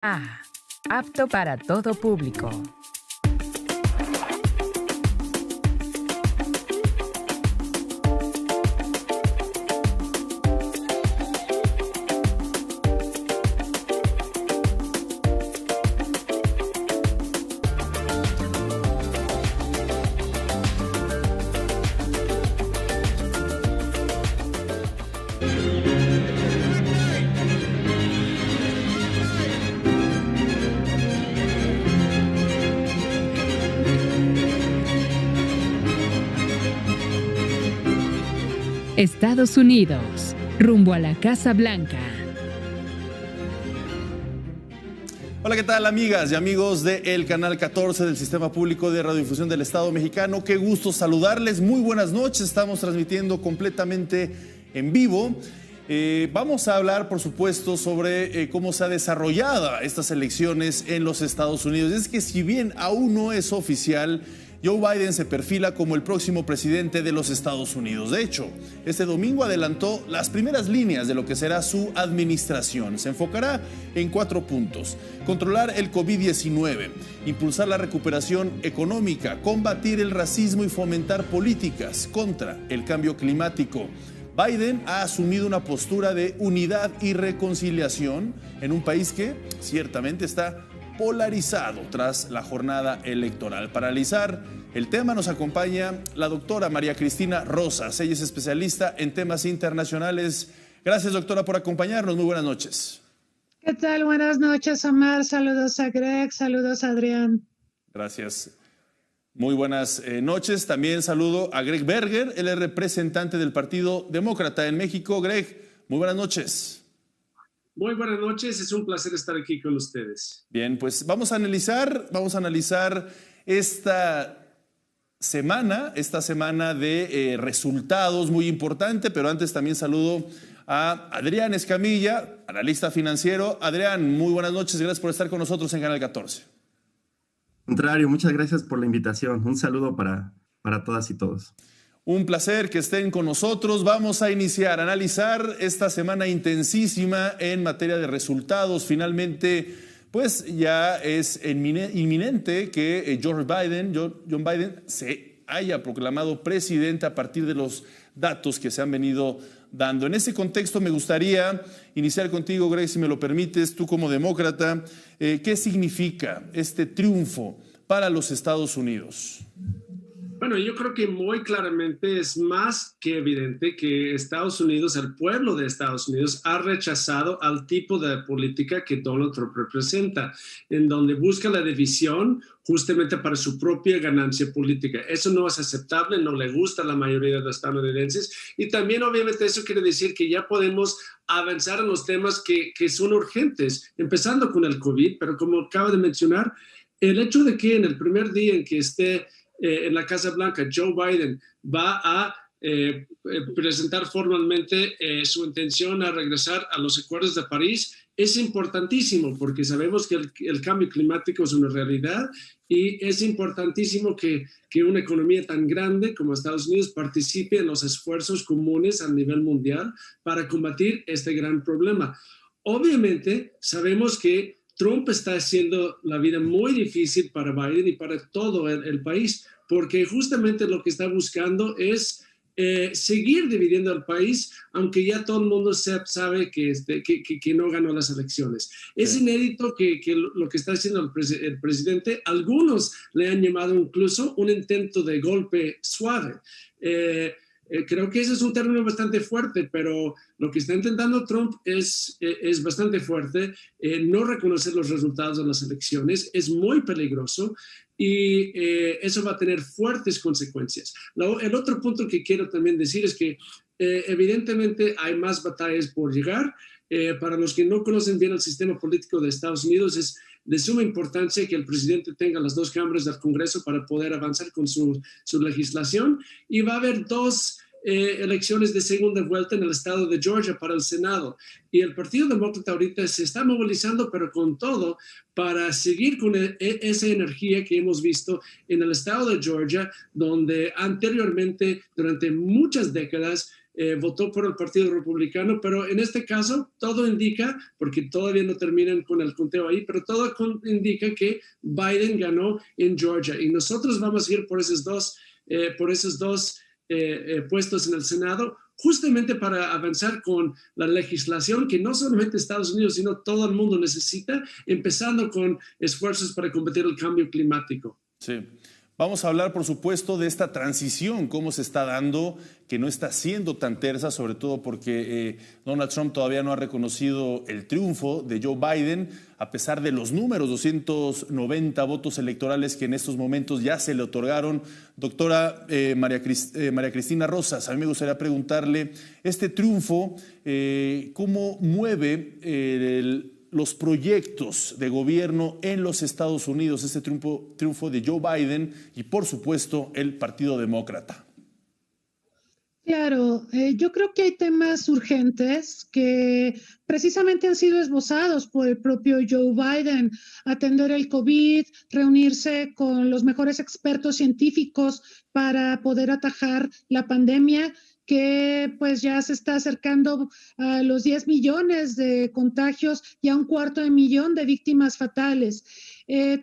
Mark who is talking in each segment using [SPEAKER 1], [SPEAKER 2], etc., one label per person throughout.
[SPEAKER 1] A. Apto para todo público. Estados Unidos, rumbo a la Casa Blanca.
[SPEAKER 2] Hola, ¿qué tal, amigas y amigos del Canal 14 del Sistema Público de Radiodifusión del Estado Mexicano? Qué gusto saludarles, muy buenas noches, estamos transmitiendo completamente en vivo. Vamos a hablar, por supuesto, sobre cómo se ha desarrollado estas elecciones en los Estados Unidos. Es que si bien aún no es oficial, Joe Biden se perfila como el próximo presidente de los Estados Unidos. De hecho, este domingo adelantó las primeras líneas de lo que será su administración. Se enfocará en 4 puntos: controlar el COVID-19, impulsar la recuperación económica, combatir el racismo y fomentar políticas contra el cambio climático. Biden ha asumido una postura de unidad y reconciliación en un país que ciertamente está polarizado tras la jornada electoral. Para analizar el tema nos acompaña la doctora María Cristina Rosas. Ella es especialista en temas internacionales. Gracias, doctora, por acompañarnos. Muy buenas noches.
[SPEAKER 3] ¿Qué tal? Buenas noches, Omar. Saludos a Greg, saludos a Adrián.
[SPEAKER 2] Gracias. Muy buenas noches. También saludo a Greg Berger, él es representante del Partido Demócrata en México. Greg, muy buenas noches.
[SPEAKER 4] Muy buenas noches, es un placer estar aquí con ustedes.
[SPEAKER 2] Bien, pues vamos a analizar esta semana de resultados muy importante, pero antes también saludo a Adrián Escamilla, analista financiero. Adrián, muy buenas noches, gracias por estar con nosotros en Canal 14.
[SPEAKER 5] Contrario, muchas gracias por la invitación. Un saludo para todas y todos.
[SPEAKER 2] Un placer que estén con nosotros. Vamos a iniciar a analizar esta semana intensísima en materia de resultados. Finalmente, pues ya es inminente que John Biden se haya proclamado presidente a partir de los datos que se han venido dando. En ese contexto me gustaría iniciar contigo, Greg, si me lo permites, tú como demócrata, ¿qué significa este triunfo para los Estados Unidos?
[SPEAKER 4] Bueno, yo creo que muy claramente es más que evidente que Estados Unidos, el pueblo de Estados Unidos, ha rechazado al tipo de política que Donald Trump representa, en donde busca la división justamente para su propia ganancia política. Eso no es aceptable, no le gusta a la mayoría de los estadounidenses, y también obviamente eso quiere decir que ya podemos avanzar en los temas que son urgentes, empezando con el COVID, pero como acaba de mencionar, el hecho de que en el primer día en que esté en la Casa Blanca, Joe Biden va a presentar formalmente su intención a regresar a los acuerdos de París, es importantísimo porque sabemos que el cambio climático es una realidad y es importantísimo que una economía tan grande como Estados Unidos participe en los esfuerzos comunes a nivel mundial para combatir este gran problema. Obviamente, sabemos que Trump está haciendo la vida muy difícil para Biden y para todo el país, porque justamente lo que está buscando es seguir dividiendo al país, aunque ya todo el mundo sabe que no ganó las elecciones. Es inédito que lo que está haciendo el presidente, algunos le han llamado incluso un intento de golpe suave. Creo que ese es un término bastante fuerte, pero lo que está intentando Trump es bastante fuerte. No reconocer los resultados de las elecciones es muy peligroso y eso va a tener fuertes consecuencias. El otro punto que quiero también decir es que evidentemente hay más batallas por llegar. Para los que no conocen bien el sistema político de Estados Unidos, es de suma importancia que el presidente tenga las 2 cámaras del Congreso para poder avanzar con su legislación, y va a haber 2 elecciones de segunda vuelta en el estado de Georgia para el Senado, y el Partido Demócrata ahorita se está movilizando, pero con todo, para seguir con esa energía que hemos visto en el estado de Georgia, donde anteriormente, durante muchas décadas, votó por el Partido Republicano, pero en este caso todo indica, porque todavía no terminan con el conteo ahí, pero todo indica que Biden ganó en Georgia y nosotros vamos a ir por esos dos puestos en el Senado, justamente para avanzar con la legislación que no solamente Estados Unidos, sino todo el mundo necesita, empezando con esfuerzos para combatir el cambio climático.
[SPEAKER 2] Sí. Vamos a hablar, por supuesto, de esta transición, cómo se está dando, que no está siendo tan tersa, sobre todo porque Donald Trump todavía no ha reconocido el triunfo de Joe Biden, a pesar de los números, 290 votos electorales que en estos momentos ya se le otorgaron. Doctora María Cristina Rosas, a mí me gustaría preguntarle, este triunfo, ¿cómo mueve los proyectos de gobierno en los Estados Unidos, este triunfo de Joe Biden y, por supuesto, el Partido Demócrata?
[SPEAKER 3] Claro, yo creo que hay temas urgentes que precisamente han sido esbozados por el propio Joe Biden: atender el COVID, reunirse con los mejores expertos científicos para poder atajar la pandemia, que pues ya se está acercando a los 10 millones de contagios y a 250,000 de víctimas fatales.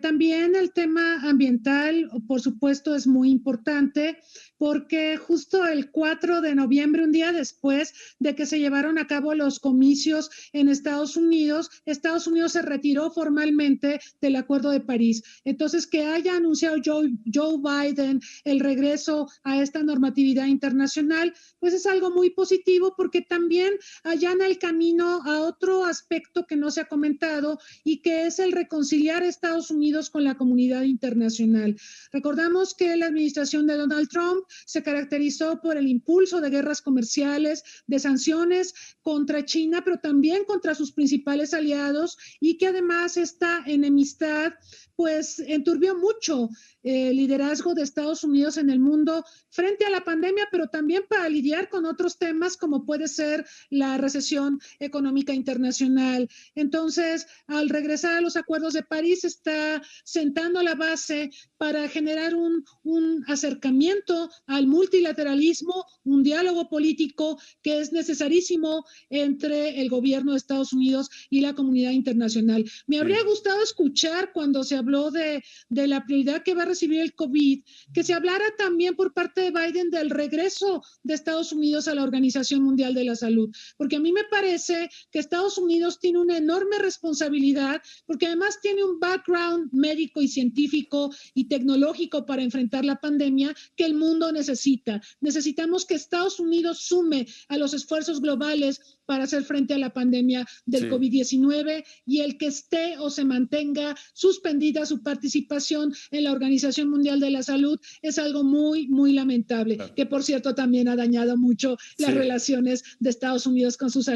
[SPEAKER 3] También el tema ambiental, por supuesto, es muy importante, porque justo el 4 de noviembre, un día después de que se llevaron a cabo los comicios en Estados Unidos se retiró formalmente del Acuerdo de París. Entonces, que haya anunciado Joe Biden el regreso a esta normatividad internacional, pues es algo muy positivo, porque también allana el camino a otro aspecto que no se ha comentado, y que es el reconciliar Estados Unidos con la comunidad internacional. Recordamos que la administración de Donald Trump se caracterizó por el impulso de guerras comerciales, de sanciones contra China, pero también contra sus principales aliados, y que además esta enemistad pues enturbió mucho el liderazgo de Estados Unidos en el mundo frente a la pandemia, pero también para lidiar con otros temas como puede ser la recesión económica internacional. Entonces, al regresar a los acuerdos de París, está sentando la base para generar un acercamiento al multilateralismo, un diálogo político que es necesarísimo entre el gobierno de Estados Unidos y la comunidad internacional. Me habría gustado escuchar, cuando se habló de la prioridad que va a recibir el COVID, que se hablara también por parte de Biden del regreso de Estados Unidos a la Organización Mundial de la Salud, porque a mí me parece que Estados Unidos tiene una enorme responsabilidad, porque además tiene un background médico y científico y tecnológico para enfrentar la pandemia que el mundo necesita. Necesitamos que Estados Unidos sume a los esfuerzos globales para hacer frente a la pandemia del COVID-19, y el que esté o se mantenga suspendida su participación en la Organización Mundial de la Salud es algo muy, muy lamentable, que por cierto también ha dañado mucho las relaciones de Estados Unidos con sus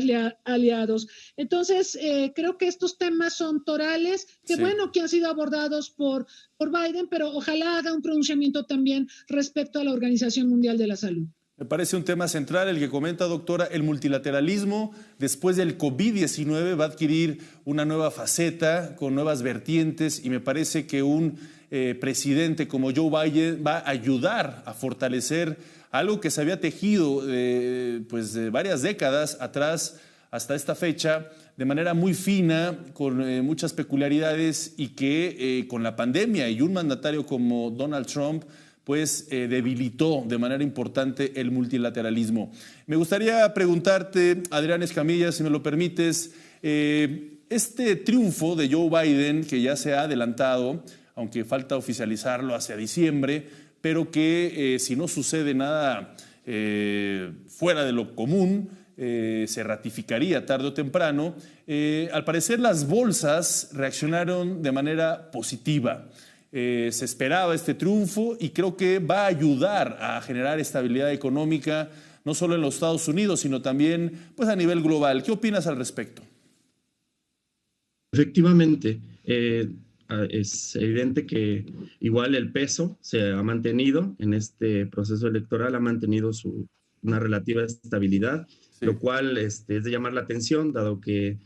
[SPEAKER 3] aliados. Entonces, creo que estos temas son torales, que bueno, que han sido abordados por Biden, pero ojalá haga un pronunciamiento también respecto a la Organización Mundial de la Salud.
[SPEAKER 2] Me parece un tema central el que comenta, doctora. El multilateralismo después del COVID-19 va a adquirir una nueva faceta con nuevas vertientes, y me parece que un presidente como Joe Biden va a ayudar a fortalecer algo que se había tejido pues de varias décadas atrás hasta esta fecha de manera muy fina, con muchas peculiaridades, y que con la pandemia y un mandatario como Donald Trump pues debilitó de manera importante el multilateralismo. Me gustaría preguntarte, Adrián Escamilla, si me lo permites, este triunfo de Joe Biden, que ya se ha adelantado, aunque falta oficializarlo hacia diciembre, pero que si no sucede nada fuera de lo común, se ratificaría tarde o temprano. Al parecer las bolsas reaccionaron de manera positiva. Se esperaba este triunfo, y creo que va a ayudar a generar estabilidad económica, no solo en los Estados Unidos, sino también pues, a nivel global. ¿Qué opinas al respecto?
[SPEAKER 5] Efectivamente, es evidente que igual el peso se ha mantenido en este proceso electoral, ha mantenido una relativa estabilidad, lo cual es de llamar la atención, dado que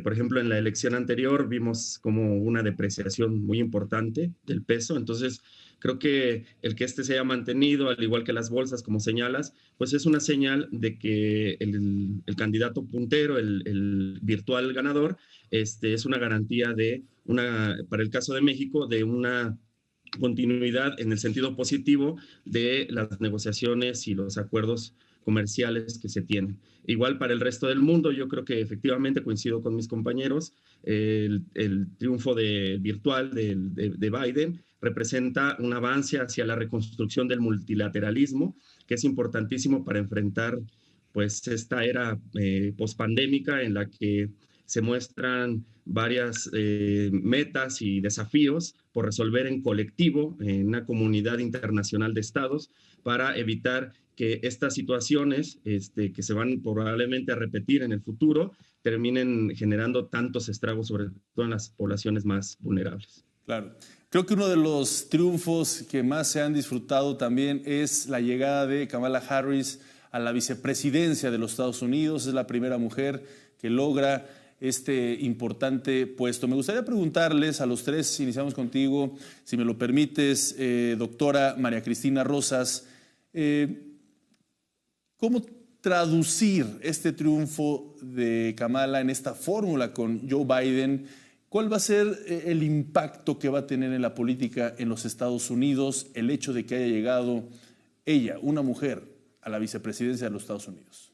[SPEAKER 5] Por ejemplo, en la elección anterior vimos como una depreciación muy importante del peso, entonces creo que el que este se haya mantenido, al igual que las bolsas, como señalas, pues es una señal de que el candidato puntero, el virtual ganador, es una garantía para el caso de México, de una continuidad en el sentido positivo de las negociaciones y los acuerdos comerciales que se tienen. Igual para el resto del mundo, yo creo que efectivamente coincido con mis compañeros, el triunfo virtual de Biden representa un avance hacia la reconstrucción del multilateralismo, que es importantísimo para enfrentar pues esta era pospandémica en la que se muestran varias metas y desafíos por resolver en colectivo, en una comunidad internacional de estados, para evitar que estas situaciones que se van probablemente a repetir en el futuro terminen generando tantos estragos, sobre todo en las poblaciones más vulnerables.
[SPEAKER 2] Claro. Creo que uno de los triunfos que más se han disfrutado también es la llegada de Kamala Harris a la vicepresidencia de los Estados Unidos. Es la primera mujer que logra este importante puesto. Me gustaría preguntarles a los tres, iniciamos contigo, si me lo permites, doctora María Cristina Rosas, ¿cómo traducir este triunfo de Kamala en esta fórmula con Joe Biden? ¿Cuál va a ser el impacto que va a tener en la política en los Estados Unidos el hecho de que haya llegado ella, una mujer, a la vicepresidencia de los Estados Unidos?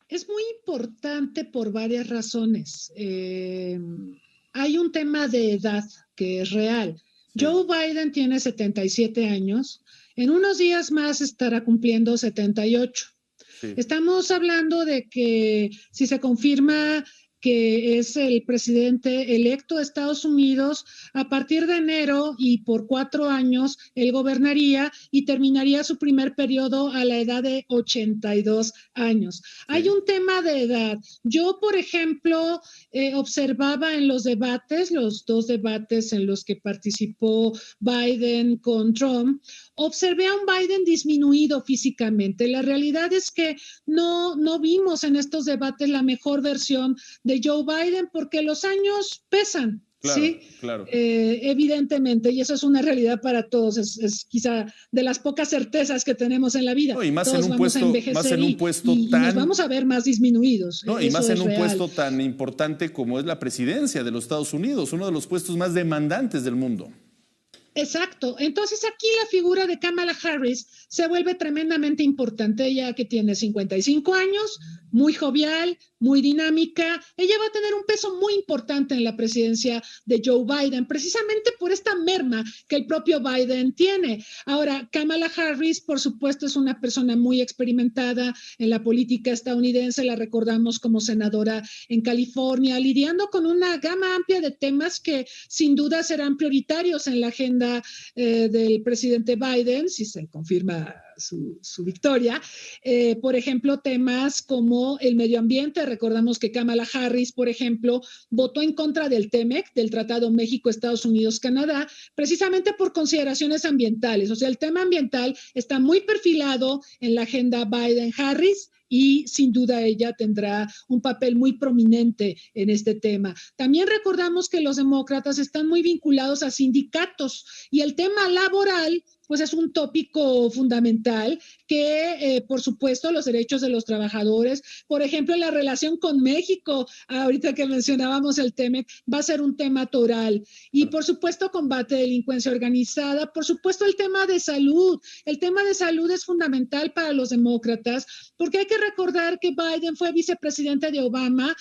[SPEAKER 3] Es muy importante por varias razones. Hay un tema de edad que es real. Sí. Joe Biden tiene 77 años. En unos días más estará cumpliendo 78. Sí. Estamos hablando de que si se confirma que es el presidente electo de Estados Unidos, a partir de enero y por 4 años, él gobernaría y terminaría su primer periodo a la edad de 82 años. Sí. Hay un tema de edad. Yo, por ejemplo, observaba en los debates, los 2 debates en los que participó Biden con Trump, observé a un Biden disminuido físicamente. La realidad es que no vimos en estos debates la mejor versión de Joe Biden porque los años pesan.
[SPEAKER 2] Claro,
[SPEAKER 3] ¿sí?
[SPEAKER 2] Claro.
[SPEAKER 3] Evidentemente, y eso es una realidad para todos, es quizá de las pocas certezas que tenemos en la vida.
[SPEAKER 2] No, y más
[SPEAKER 3] todos
[SPEAKER 2] en un
[SPEAKER 3] vamos
[SPEAKER 2] puesto,
[SPEAKER 3] a envejecer
[SPEAKER 2] más en un puesto
[SPEAKER 3] y
[SPEAKER 2] tan...
[SPEAKER 3] nos vamos a ver más disminuidos.
[SPEAKER 2] No, y
[SPEAKER 3] eso
[SPEAKER 2] más en un
[SPEAKER 3] real.
[SPEAKER 2] puesto tan importante como es la presidencia de los Estados Unidos, uno de los puestos más demandantes del mundo.
[SPEAKER 3] Exacto. Entonces aquí la figura de Kamala Harris se vuelve tremendamente importante. Ella que tiene 55 años, muy jovial, muy dinámica. Ella va a tener un peso muy importante en la presidencia de Joe Biden, precisamente por esta merma que el propio Biden tiene. Ahora, Kamala Harris, por supuesto, es una persona muy experimentada en la política estadounidense. La recordamos como senadora en California, lidiando con una gama amplia de temas que sin duda serán prioritarios en la agenda del presidente Biden, si se confirma su victoria. Por ejemplo, temas como el medio ambiente. Recordamos que Kamala Harris, por ejemplo, votó en contra del TEMEC, del Tratado México, Estados Unidos, Canadá, precisamente por consideraciones ambientales. O sea, el tema ambiental está muy perfilado en la agenda Biden-Harris y sin duda ella tendrá un papel muy prominente en este tema. También recordamos que los demócratas están muy vinculados a sindicatos y el tema laboral pues es un tópico fundamental que, por supuesto, los derechos de los trabajadores, por ejemplo, la relación con México, ahorita que mencionábamos el TEMEC, va a ser un tema toral. Y, por supuesto, combate a delincuencia organizada, por supuesto, el tema de salud. El tema de salud es fundamental para los demócratas, porque hay que recordar que Biden fue vicepresidente de Obama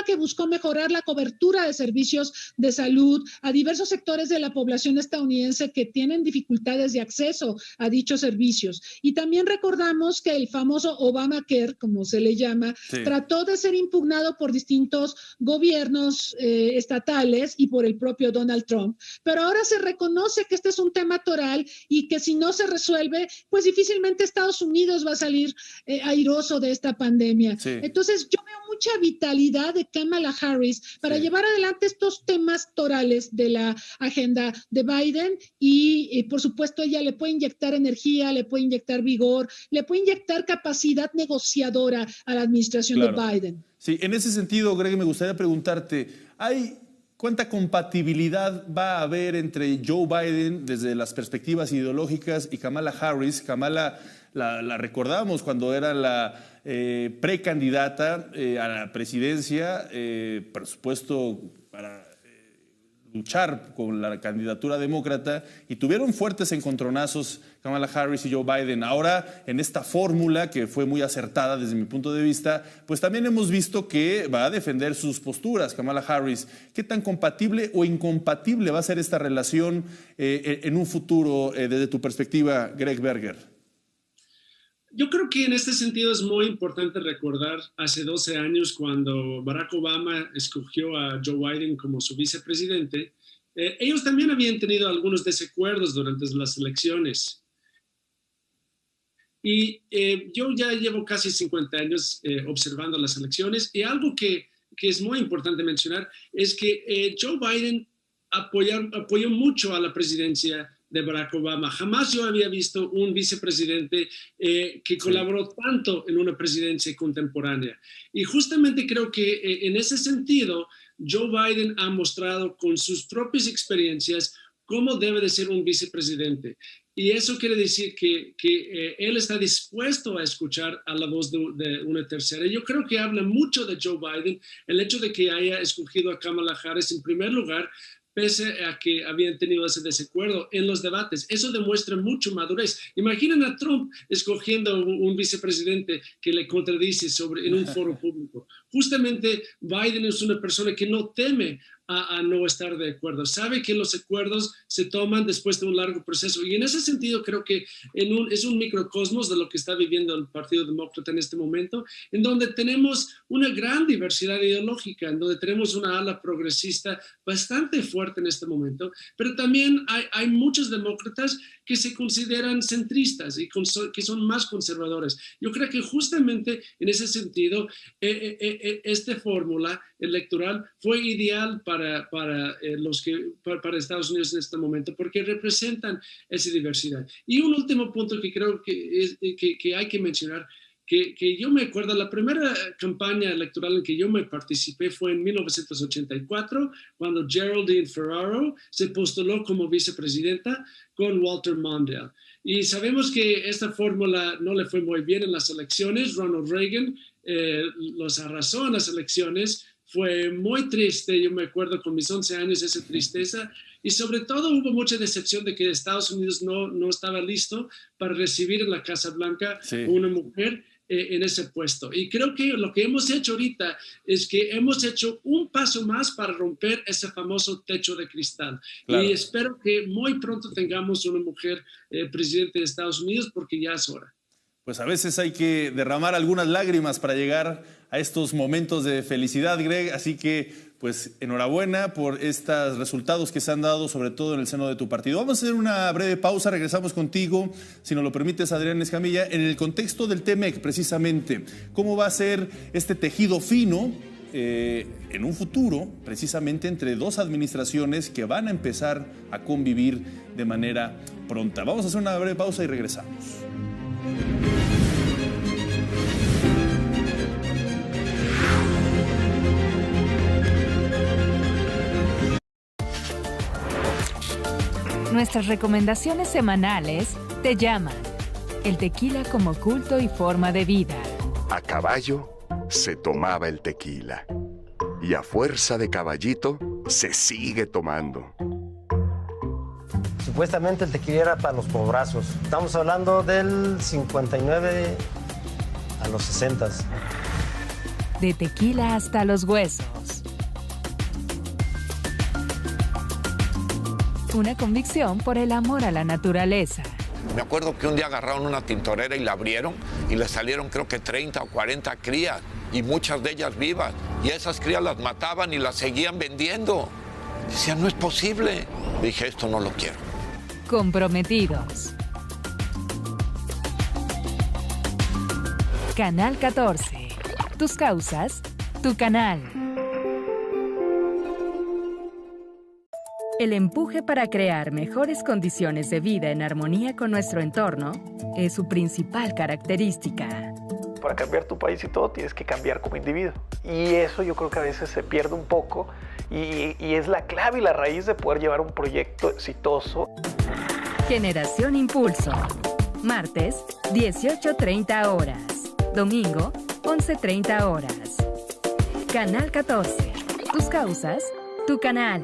[SPEAKER 3] que buscó mejorar la cobertura de servicios de salud a diversos sectores de la población estadounidense que tienen dificultades de acceso a dichos servicios. Y también recordamos que el famoso Obamacare, como se le llama, sí, trató de ser impugnado por distintos gobiernos estatales y por el propio Donald Trump. Pero ahora se reconoce que este es un tema toral y que si no se resuelve, pues difícilmente Estados Unidos va a salir airoso de esta pandemia. Sí. Entonces, yo veo mucha vitalidad de Kamala Harris para llevar adelante estos temas torales de la agenda de Biden y por supuesto ella le puede inyectar energía, le puede inyectar vigor, le puede inyectar capacidad negociadora a la administración de Biden.
[SPEAKER 2] Sí, en ese sentido, Greg, me gustaría preguntarte, ¿cuánta compatibilidad va a haber entre Joe Biden desde las perspectivas ideológicas y Kamala Harris? Kamala la recordamos cuando era la precandidata a la presidencia, por supuesto, para luchar con la candidatura demócrata, y tuvieron fuertes encontronazos Kamala Harris y Joe Biden. Ahora, en esta fórmula, que fue muy acertada desde mi punto de vista, pues también hemos visto que va a defender sus posturas Kamala Harris. ¿Qué tan compatible o incompatible va a ser esta relación en un futuro desde tu perspectiva, Greg Berger?
[SPEAKER 4] Yo creo que en este sentido es muy importante recordar hace 12 años cuando Barack Obama escogió a Joe Biden como su vicepresidente, ellos también habían tenido algunos desacuerdos durante las elecciones. Y yo ya llevo casi 50 años observando las elecciones, y algo que es muy importante mencionar es que Joe Biden apoyó mucho a la presidencia de Barack Obama. Jamás yo había visto un vicepresidente que colaboró tanto en una presidencia contemporánea. Y justamente creo que en ese sentido, Joe Biden ha mostrado con sus propias experiencias cómo debe de ser un vicepresidente. Y eso quiere decir que él está dispuesto a escuchar a la voz de una tercera. Yo creo que habla mucho de Joe Biden el hecho de que haya escogido a Kamala Harris en primer lugar, pese a que habían tenido ese desacuerdo en los debates. Eso demuestra mucha madurez. Imaginen a Trump escogiendo un vicepresidente que le contradice en un foro público. Justamente Biden es una persona que no teme a no estar de acuerdo. Sabe que los acuerdos se toman después de un largo proceso. Y en ese sentido creo que es un microcosmos de lo que está viviendo el Partido Demócrata en este momento, en donde tenemos una gran diversidad ideológica, en donde tenemos una ala progresista bastante fuerte en este momento, pero también hay muchos demócratas que se consideran centristas y que son más conservadores. Yo creo que justamente en ese sentido, esta fórmula electoral fue ideal para Estados Unidos en este momento, porque representan esa diversidad. Y un último punto que creo que hay que mencionar, que yo me acuerdo, la primera campaña electoral en que yo me participé fue en 1984, cuando Geraldine Ferraro se postuló como vicepresidenta con Walter Mondale. Y sabemos que esta fórmula no le fue muy bien en las elecciones. Ronald Reagan los arrasó en las elecciones. Fue muy triste, yo me acuerdo con mis 11 años esa tristeza, y sobre todo hubo mucha decepción de que Estados Unidos no estaba listo para recibir en la Casa Blanca una mujer en ese puesto. Y creo que lo que hemos hecho ahorita es que hemos hecho un paso más para romper ese famoso techo de cristal. Claro. Y espero que muy pronto tengamos una mujer presidente de Estados Unidos, porque ya es hora.
[SPEAKER 2] Pues a veces hay que derramar algunas lágrimas para llegar a estos momentos de felicidad, Greg. Así que, pues, enhorabuena por estos resultados que se han dado, sobre todo en el seno de tu partido. Vamos a hacer una breve pausa, regresamos contigo, si nos lo permites, Adrián Escamilla, en el contexto del TEMEC, precisamente. ¿Cómo va a ser este tejido fino en un futuro, precisamente entre dos administraciones que van a empezar a convivir de manera pronta? Vamos a hacer una breve pausa y regresamos.
[SPEAKER 1] Nuestras recomendaciones semanales te llaman. El tequila como culto y forma de vida.
[SPEAKER 6] A caballo se tomaba el tequila. Y a fuerza de caballito se sigue tomando.
[SPEAKER 7] Supuestamente el tequila era para los pobrazos. Estamos hablando del 59 a los 60.
[SPEAKER 1] De tequila hasta los huesos. Una convicción por el amor a la naturaleza.
[SPEAKER 8] Me acuerdo que un día agarraron una tintorera y la abrieron y le salieron creo que 30 o 40 crías y muchas de ellas vivas. Y esas crías las mataban y las seguían vendiendo. Decían, no es posible. Dije, esto no lo quiero.
[SPEAKER 1] Comprometidos. Canal 14. Tus causas, tu canal. El empuje para crear mejores condiciones de vida en armonía con nuestro entorno es su principal característica.
[SPEAKER 9] Para cambiar tu país y todo, tienes que cambiar como individuo. Y eso yo creo que a veces se pierde un poco y es la clave y la raíz de poder llevar un proyecto exitoso.
[SPEAKER 1] Generación Impulso. Martes, 18:30 horas. Domingo, 11:30 horas. Canal 14. Tus causas, tu canal.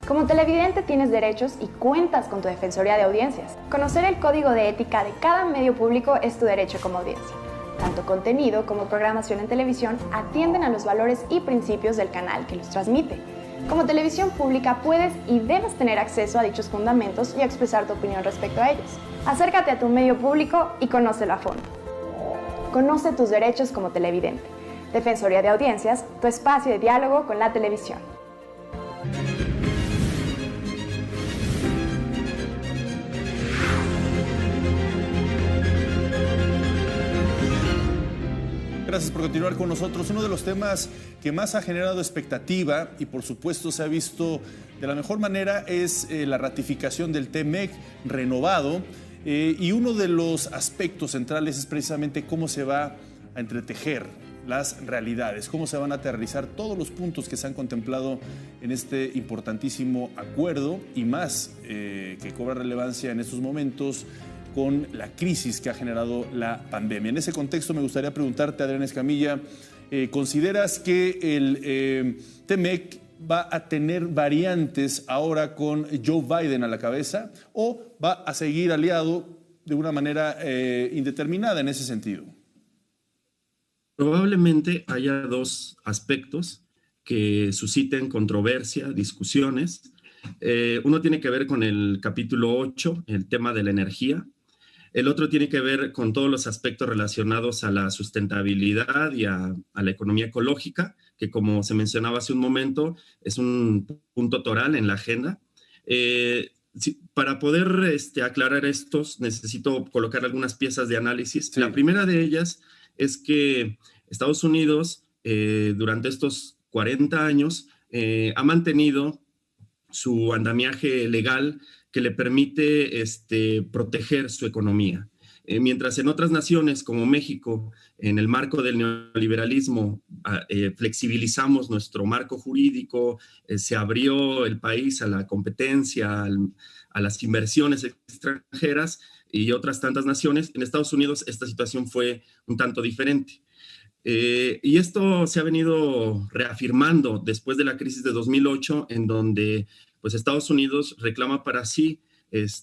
[SPEAKER 10] Como televidente tienes derechos y cuentas con tu Defensoría de Audiencias. Conocer el código de ética de cada medio público es tu derecho como audiencia. Tanto contenido como programación en televisión atienden a los valores y principios del canal que los transmite. Como televisión pública puedes y debes tener acceso a dichos fundamentos y expresar tu opinión respecto a ellos. Acércate a tu medio público y conócelo a fondo. Conoce tus derechos como televidente. Defensoría de Audiencias, tu espacio de diálogo con la televisión.
[SPEAKER 2] Gracias por continuar con nosotros. Uno de los temas que más ha generado expectativa y por supuesto se ha visto de la mejor manera es la ratificación del TMEC renovado y uno de los aspectos centrales es precisamente cómo se va a entretejer las realidades, cómo se van a aterrizar todos los puntos que se han contemplado en este importantísimo acuerdo y más que cobra relevancia en estos momentos con la crisis que ha generado la pandemia. En ese contexto me gustaría preguntarte, Adrián Escamilla, ¿consideras que el TMEC va a tener variantes ahora con Joe Biden a la cabeza o va a seguir aliado de una manera indeterminada en ese sentido?
[SPEAKER 5] Probablemente haya dos aspectos que susciten controversia, discusiones. Uno tiene que ver con el capítulo 8, el tema de la energía. El otro tiene que ver con todos los aspectos relacionados a la sustentabilidad y a la economía ecológica, que como se mencionaba hace un momento, es un punto toral en la agenda. Para poder aclarar estos, necesito colocar algunas piezas de análisis. Sí. La primera de ellas es que Estados Unidos, durante estos 40 años, ha mantenido su andamiaje legal que le permite proteger su economía. Mientras en otras naciones como México, en el marco del neoliberalismo, flexibilizamos nuestro marco jurídico, se abrió el país a la competencia, a las inversiones extranjeras y otras tantas naciones, en Estados Unidos esta situación fue un tanto diferente. Y esto se ha venido reafirmando después de la crisis de 2008, en donde pues, Estados Unidos reclama para sí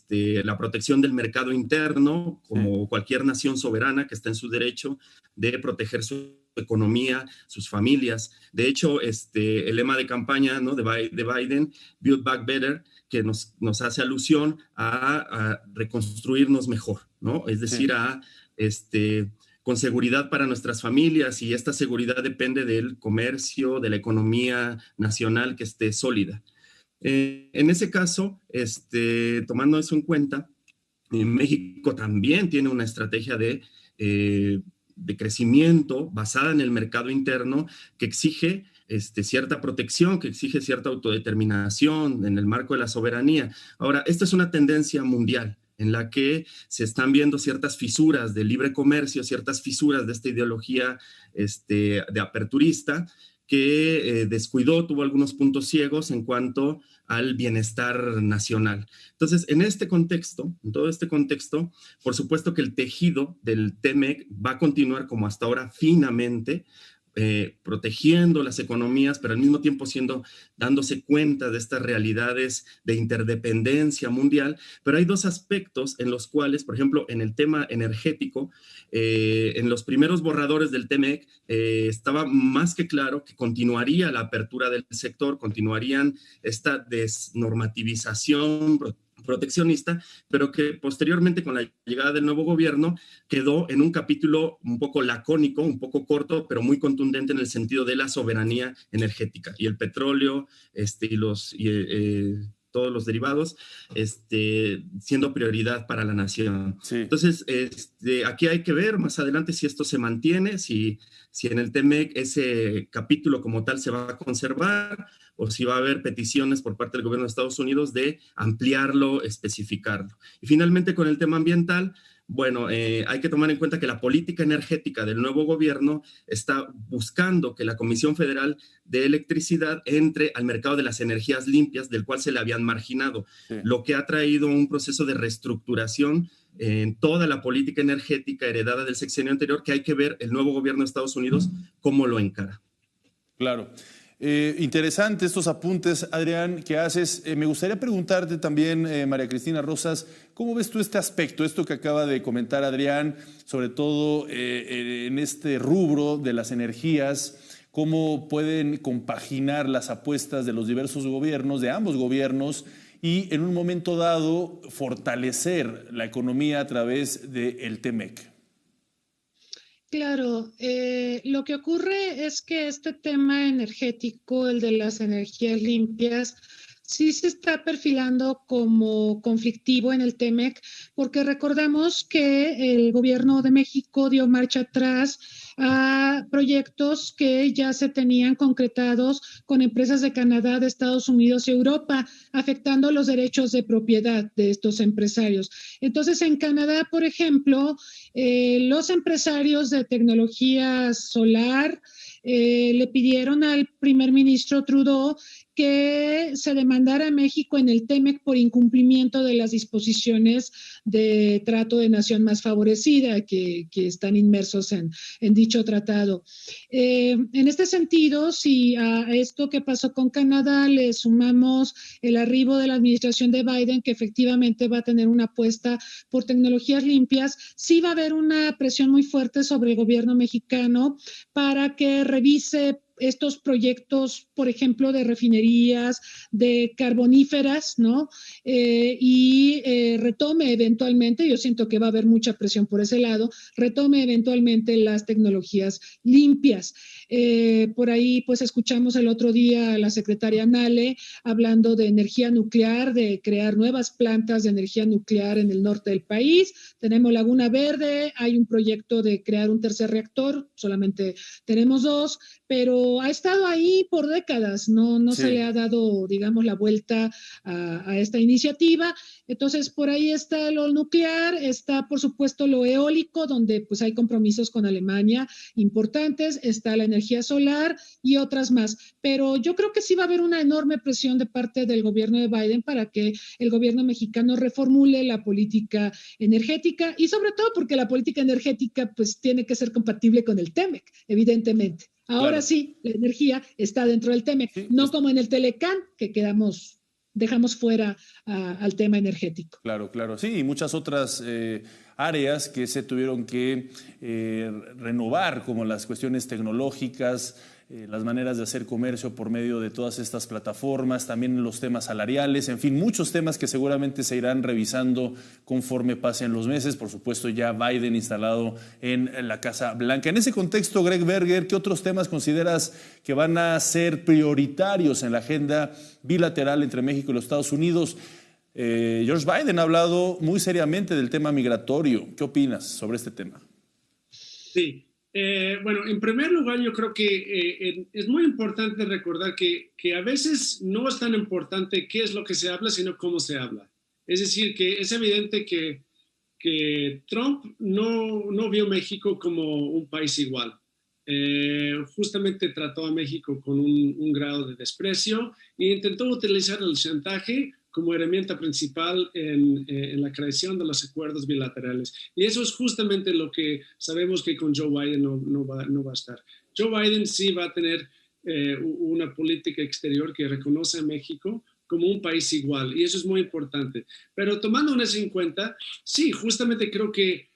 [SPEAKER 5] la protección del mercado interno, como cualquier nación soberana que está en su derecho de proteger su economía, sus familias. De hecho, el lema de campaña, ¿no?, de Biden, Build Back Better, que nos hace alusión a reconstruirnos mejor, ¿no? Es decir, con seguridad para nuestras familias, y esta seguridad depende del comercio, de la economía nacional que esté sólida. En ese caso, tomando eso en cuenta, México también tiene una estrategia de crecimiento basada en el mercado interno que exige cierta protección, que exige cierta autodeterminación en el marco de la soberanía. Ahora, esta es una tendencia mundial en la que se están viendo ciertas fisuras del libre comercio, ciertas fisuras de esta ideología de aperturista que descuidó, tuvo algunos puntos ciegos en cuanto al bienestar nacional. Entonces, en todo este contexto, por supuesto que el tejido del TMEC va a continuar como hasta ahora finamente, protegiendo las economías, pero al mismo tiempo dándose cuenta de estas realidades de interdependencia mundial. Pero hay dos aspectos en los cuales, por ejemplo, en el tema energético, en los primeros borradores del TMEC estaba más que claro que continuaría la apertura del sector, continuarían esta desnormativización proteccionista, pero que posteriormente con la llegada del nuevo gobierno quedó en un capítulo un poco lacónico, un poco corto, pero muy contundente en el sentido de la soberanía energética. Y el petróleo todos los derivados, siendo prioridad para la nación.
[SPEAKER 2] Sí.
[SPEAKER 5] Entonces, aquí hay que ver más adelante si esto se mantiene, si en el TEMEC ese capítulo como tal se va a conservar o si va a haber peticiones por parte del gobierno de Estados Unidos de ampliarlo, especificarlo. Y finalmente, con el tema ambiental, bueno, hay que tomar en cuenta que la política energética del nuevo gobierno está buscando que la Comisión Federal de Electricidad entre al mercado de las energías limpias, del cual se le habían marginado, sí, lo que ha traído un proceso de reestructuración en toda la política energética heredada del sexenio anterior, que hay que ver el nuevo gobierno de Estados Unidos cómo lo encara.
[SPEAKER 2] Claro. Interesante estos apuntes, Adrián, que haces. Me gustaría preguntarte también, María Cristina Rosas, ¿cómo ves tú este aspecto, esto que acaba de comentar Adrián, sobre todo en este rubro de las energías? ¿Cómo pueden compaginar las apuestas de los diversos gobiernos, de ambos gobiernos, y en un momento dado fortalecer la economía a través del TEMEC?
[SPEAKER 3] Claro, lo que ocurre es que este tema energético, el de las energías limpias, sí se está perfilando como conflictivo en el TEMEC, porque recordemos que el gobierno de México dio marcha atrás a proyectos que ya se tenían concretados con empresas de Canadá, de Estados Unidos y Europa, afectando los derechos de propiedad de estos empresarios. Entonces, en Canadá, por ejemplo, los empresarios de tecnología solar le pidieron al primer ministro Trudeau que se demandara a México en el TEMEC por incumplimiento de las disposiciones de trato de nación más favorecida que están inmersos en dicho tratado. En este sentido, si a esto que pasó con Canadá le sumamos el arribo de la administración de Biden, que efectivamente va a tener una apuesta por tecnologías limpias, sí va a haber una presión muy fuerte sobre el gobierno mexicano para que revise estos proyectos, por ejemplo, de refinerías, de carboníferas, ¿no? Y retome eventualmente, yo siento que va a haber mucha presión por ese lado, retome eventualmente las tecnologías limpias. Por ahí, pues, escuchamos el otro día a la secretaria Nale hablando de energía nuclear, de crear nuevas plantas de energía nuclear en el norte del país. Tenemos Laguna Verde, hay un proyecto de crear un tercer reactor, solamente tenemos 2, pero ha estado ahí por décadas, no sí, se le ha dado, digamos, la vuelta a esta iniciativa. Entonces, por ahí está lo nuclear, está, por supuesto, lo eólico, donde pues hay compromisos con Alemania importantes, está la energía solar y otras más. Pero yo creo que sí va a haber una enorme presión de parte del gobierno de Biden para que el gobierno mexicano reformule la política energética y sobre todo porque la política energética pues tiene que ser compatible con el TEMEC, evidentemente. Ahora claro, sí, la energía está dentro del TEMEC, sí, no como en el Telecán, que dejamos fuera al tema energético.
[SPEAKER 2] Claro, claro, sí, y muchas otras áreas que se tuvieron que renovar, como las cuestiones tecnológicas, las maneras de hacer comercio por medio de todas estas plataformas, también los temas salariales, en fin, muchos temas que seguramente se irán revisando conforme pasen los meses. Por supuesto, ya Biden instalado en la Casa Blanca. En ese contexto, Greg Berger, ¿qué otros temas consideras que van a ser prioritarios en la agenda bilateral entre México y los Estados Unidos? George Biden ha hablado muy seriamente del tema migratorio. ¿Qué opinas sobre este tema?
[SPEAKER 4] Sí. Bueno, en primer lugar, yo creo que es muy importante recordar que a veces no es tan importante qué es lo que se habla, sino cómo se habla. Es decir, que es evidente que Trump no vio México como un país igual. Justamente trató a México con un grado de desprecio e intentó utilizar el chantaje como herramienta principal en la creación de los acuerdos bilaterales. Y eso es justamente lo que sabemos que con Joe Biden no va a estar. Joe Biden sí va a tener una política exterior que reconoce a México como un país igual, y eso es muy importante. Pero tomando eso en cuenta, sí, justamente creo que,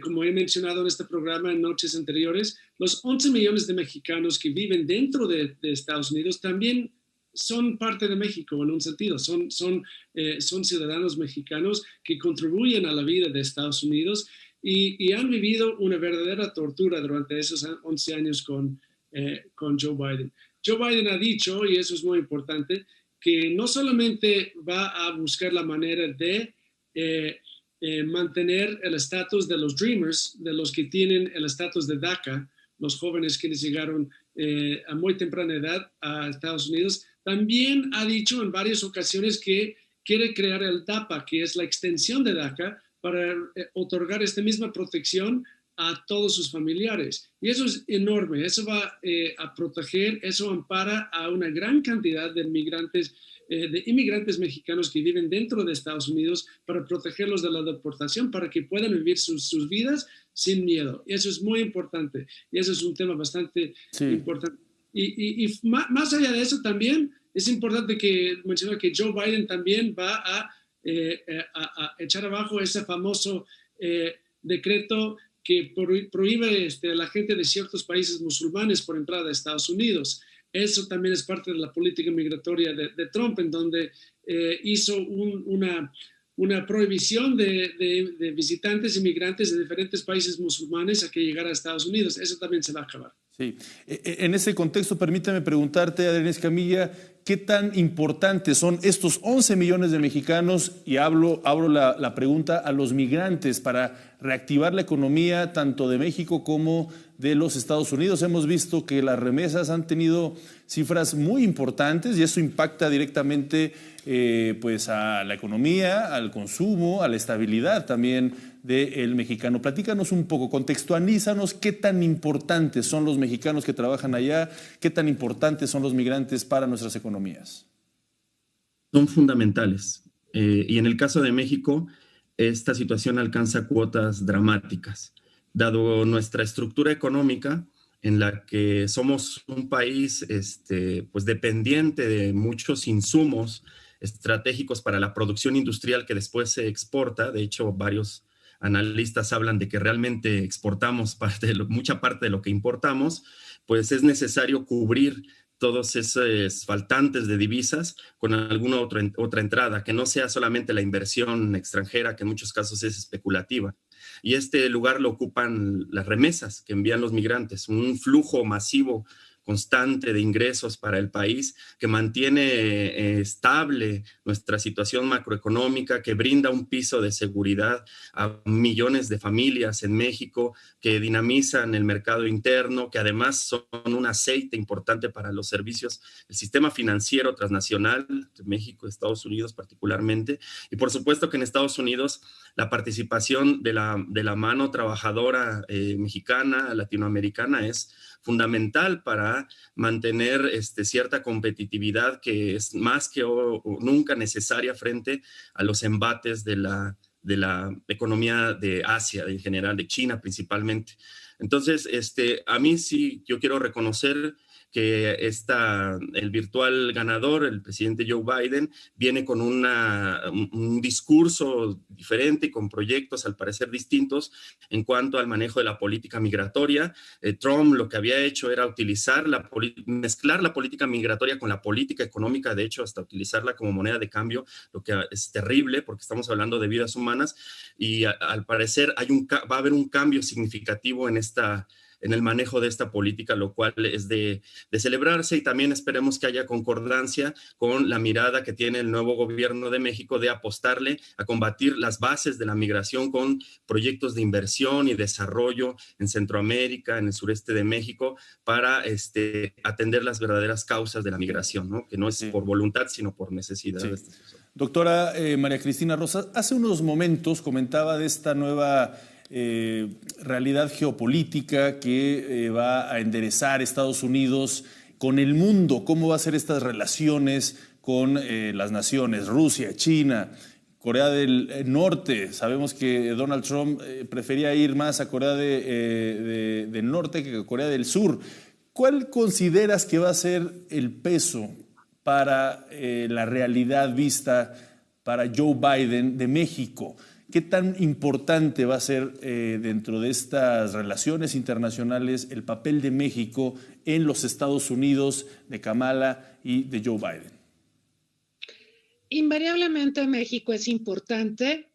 [SPEAKER 4] como he mencionado en este programa en noches anteriores, los 11 millones de mexicanos que viven dentro de Estados Unidos también son parte de México en un sentido, son ciudadanos mexicanos que contribuyen a la vida de Estados Unidos y han vivido una verdadera tortura durante esos 11 años con Joe Biden. Joe Biden ha dicho, y eso es muy importante, que no solamente va a buscar la manera de mantener el estatus de los Dreamers, de los que tienen el estatus de DACA, los jóvenes que llegaron a muy temprana edad a Estados Unidos, también ha dicho en varias ocasiones que quiere crear el DAPA, que es la extensión de DACA, para otorgar esta misma protección a todos sus familiares. Y eso es enorme, eso va a proteger, eso ampara a una gran cantidad de inmigrantes mexicanos que viven dentro de Estados Unidos para protegerlos de la deportación, para que puedan vivir sus vidas sin miedo. Y eso es muy importante, y eso es un tema bastante importante. Y más allá de eso también es importante que mencionar que Joe Biden también va a echar abajo ese famoso decreto que prohíbe a la gente de ciertos países musulmanes por entrada a Estados Unidos. Eso también es parte de la política migratoria de Trump, en donde hizo una prohibición de visitantes inmigrantes de diferentes países musulmanes a que llegara a Estados Unidos. Eso también se va a acabar.
[SPEAKER 2] Sí. En ese contexto, permítame preguntarte, Adrián Escamilla, ¿qué tan importantes son estos 11 millones de mexicanos? Y abro la pregunta a los migrantes para reactivar la economía tanto de México como de los Estados Unidos. Hemos visto que las remesas han tenido cifras muy importantes y eso impacta directamente pues a la economía, al consumo, a la estabilidad también del mexicano. Platícanos un poco, contextualízanos qué tan importantes son los mexicanos que trabajan allá, qué tan importantes son los migrantes para nuestras economías.
[SPEAKER 5] Son fundamentales. Y en el caso de México, esta situación alcanza cuotas dramáticas. Dado nuestra estructura económica, en la que somos un país pues dependiente de muchos insumos estratégicos para la producción industrial que después se exporta. De hecho, varios analistas hablan de que realmente exportamos mucha parte de lo que importamos, pues es necesario cubrir todos esos faltantes de divisas con alguna otra entrada, que no sea solamente la inversión extranjera, que en muchos casos es especulativa. Y este lugar lo ocupan las remesas que envían los migrantes, un flujo masivo constante de ingresos para el país que mantiene estable nuestra situación macroeconómica, que brinda un piso de seguridad a millones de familias en México, que dinamizan el mercado interno, que además son un aceite importante para los servicios, el sistema financiero transnacional de México, Estados Unidos particularmente, y por supuesto que en Estados Unidos la participación de la mano trabajadora mexicana, latinoamericana, es fundamental para mantener cierta competitividad que es más que nunca necesaria frente a los embates de la economía de Asia en general, de China principalmente. Entonces, a mí sí, yo quiero reconocer que el virtual ganador, el presidente Joe Biden, viene con un discurso diferente y con proyectos al parecer distintos en cuanto al manejo de la política migratoria. Trump lo que había hecho era mezclar la política migratoria con la política económica, de hecho hasta utilizarla como moneda de cambio, lo que es terrible porque estamos hablando de vidas humanas y al parecer va a haber un cambio significativo en el manejo de esta política, lo cual es de celebrarse, y también esperemos que haya concordancia con la mirada que tiene el nuevo gobierno de México de apostarle a combatir las bases de la migración con proyectos de inversión y desarrollo en Centroamérica, en el sureste de México, para atender las verdaderas causas de la migración, ¿no? Que no es por voluntad, sino por necesidad.
[SPEAKER 2] Sí. Doctora María Cristina Rosas, hace unos momentos comentaba de esta nueva realidad geopolítica que va a enderezar Estados Unidos con el mundo, cómo va a ser estas relaciones con las naciones, Rusia, China, Corea del Norte. Sabemos que Donald Trump prefería ir más a Corea del Norte que a Corea del Sur. ¿Cuál consideras que va a ser el peso para la realidad vista para Joe Biden de México? ¿Qué tan importante va a ser dentro de estas relaciones internacionales el papel de México en los Estados Unidos, de Kamala y de Joe Biden?
[SPEAKER 3] Invariablemente México es importante,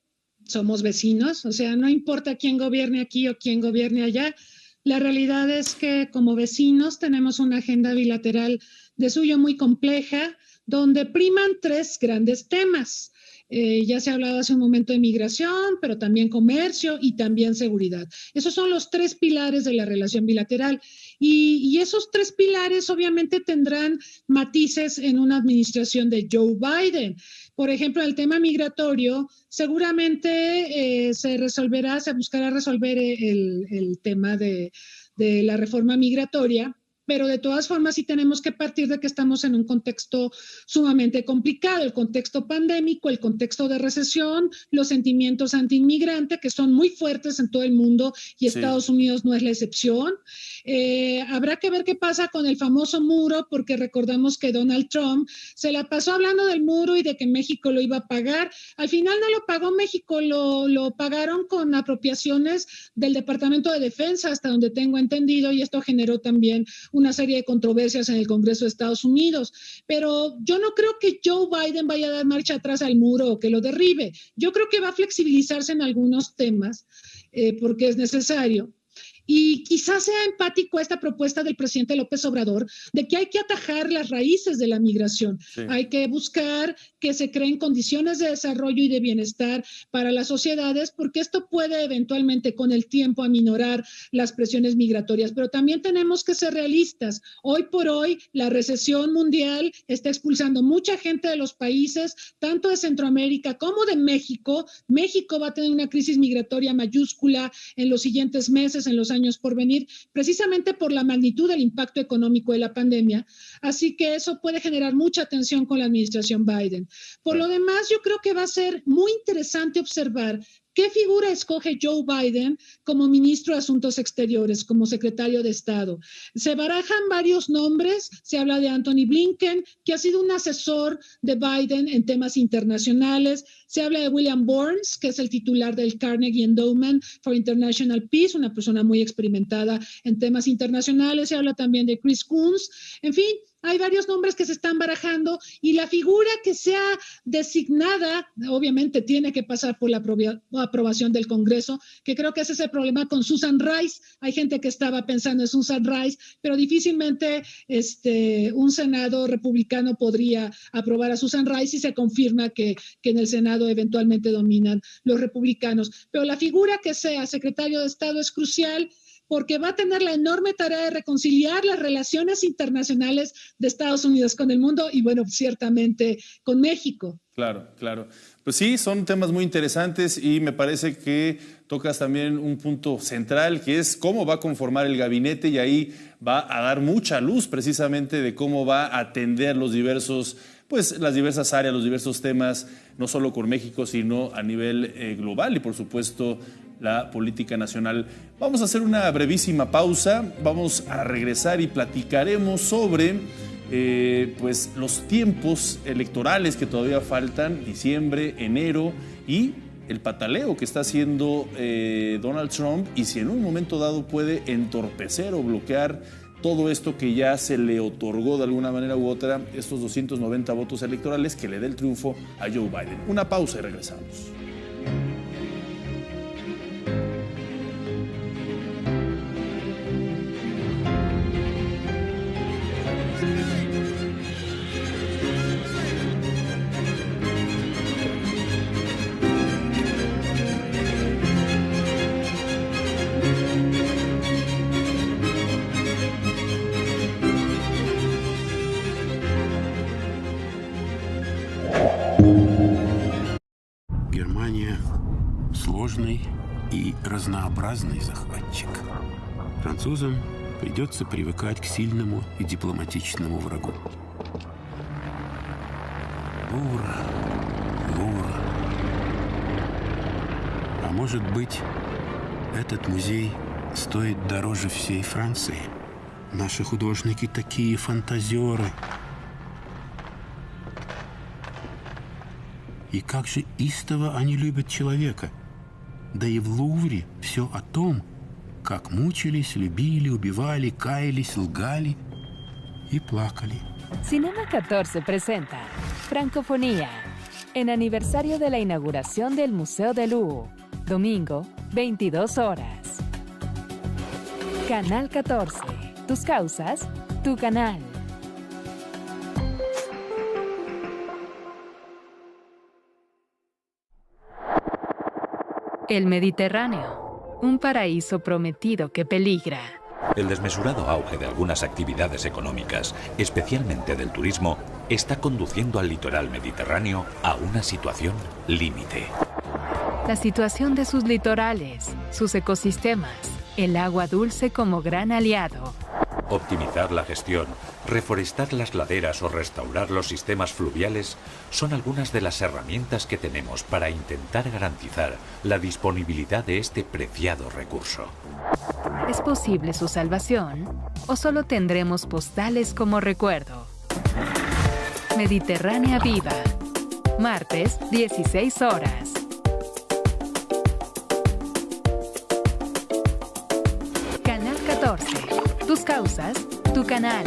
[SPEAKER 3] somos vecinos, o sea, no importa quién gobierne aquí o quién gobierne allá, la realidad es que como vecinos tenemos una agenda bilateral de suyo muy compleja, donde priman 3 grandes temas. Ya se ha hablado hace un momento de migración, pero también comercio y también seguridad. Esos son los 3 pilares de la relación bilateral. Y esos 3 pilares obviamente tendrán matices en una administración de Joe Biden. Por ejemplo, el tema migratorio, seguramente se buscará resolver el tema de la reforma migratoria, pero de todas formas sí tenemos que partir de que estamos en un contexto sumamente complicado, el contexto pandémico, el contexto de recesión, los sentimientos anti-inmigrante que son muy fuertes en todo el mundo y Estados Unidos no es la excepción. Habrá que ver qué pasa con el famoso muro, porque recordamos que Donald Trump se la pasó hablando del muro y de que México lo iba a pagar. Al final no lo pagó México, lo pagaron con apropiaciones del Departamento de Defensa, hasta donde tengo entendido, y esto generó también una serie de controversias en el Congreso de Estados Unidos. Pero yo no creo que Joe Biden vaya a dar marcha atrás al muro o que lo derribe. Yo creo que va a flexibilizarse en algunos temas porque es necesario. Y quizás sea empático a esta propuesta del presidente López Obrador de que hay que atajar las raíces de la migración. Sí. Hay que buscar que se creen condiciones de desarrollo y de bienestar para las sociedades, porque esto puede eventualmente con el tiempo aminorar las presiones migratorias. Pero también tenemos que ser realistas. Hoy por hoy la recesión mundial está expulsando mucha gente de los países, tanto de Centroamérica como de México. México va a tener una crisis migratoria mayúscula en los siguientes meses, en los años por venir, precisamente por la magnitud del impacto económico de la pandemia. Así que eso puede generar mucha tensión con la administración Biden. Por lo demás, yo creo que va a ser muy interesante observar ¿qué figura escoge Joe Biden como ministro de Asuntos Exteriores, como secretario de Estado? Se barajan varios nombres, se habla de Anthony Blinken, que ha sido un asesor de Biden en temas internacionales, se habla de William Burns, que es el titular del Carnegie Endowment for International Peace, una persona muy experimentada en temas internacionales, se habla también de Chris Coons, en fin, hay varios nombres que se están barajando y la figura que sea designada, obviamente tiene que pasar por la aprobación del Congreso, que creo que ese es el problema con Susan Rice. Hay gente que estaba pensando en Susan Rice, pero difícilmente un Senado republicano podría aprobar a Susan Rice si se confirma que en el Senado eventualmente dominan los republicanos. Pero la figura que sea secretario de Estado es crucial, porque va a tener la enorme tarea de reconciliar las relaciones internacionales de Estados Unidos con el mundo y, bueno, ciertamente con México.
[SPEAKER 2] Claro, claro. Pues sí, son temas muy interesantes y me parece que tocas también un punto central, que es cómo va a conformar el gabinete, y ahí va a dar mucha luz precisamente de cómo va a atender las diversas áreas, los diversos temas, no solo con México, sino a nivel global y, por supuesto, la política nacional. Vamos a hacer una brevísima pausa, vamos a regresar y platicaremos sobre los tiempos electorales que todavía faltan, diciembre, enero, y el pataleo que está haciendo Donald Trump, y si en un momento dado puede entorpecer o bloquear todo esto que ya se le otorgó de alguna manera u otra, estos 290 votos electorales que le dé el triunfo a Joe Biden. Una pausa y regresamos.
[SPEAKER 11] Сложный и разнообразный захватчик. Французам придется привыкать к сильному и дипломатичному врагу. Лувр, Лувр. А может быть, этот музей стоит дороже всей Франции? Наши художники такие фантазеры. И как же истово они любят человека. Да и в Лувре все о том, как мучились, любили, убивали, каялись, лгали y плакали.
[SPEAKER 1] Cinema 14 presenta Francofonía, en aniversario de la inauguración del Museo del Louvre, domingo, 22 horas. Canal 14, tus causas, tu canal. El Mediterráneo, un paraíso prometido que peligra.
[SPEAKER 12] El desmesurado auge de algunas actividades económicas, especialmente del turismo, está conduciendo al litoral mediterráneo a una situación límite.
[SPEAKER 1] La situación de sus litorales, sus ecosistemas, el agua dulce como gran aliado.
[SPEAKER 12] Optimizar la gestión, reforestar las laderas o restaurar los sistemas fluviales son algunas de las herramientas que tenemos para intentar garantizar la disponibilidad de este preciado recurso.
[SPEAKER 1] ¿Es posible su salvación o solo tendremos postales como recuerdo? Mediterránea Viva, martes, 16 horas. Canal 14. Tus causas, tu canal.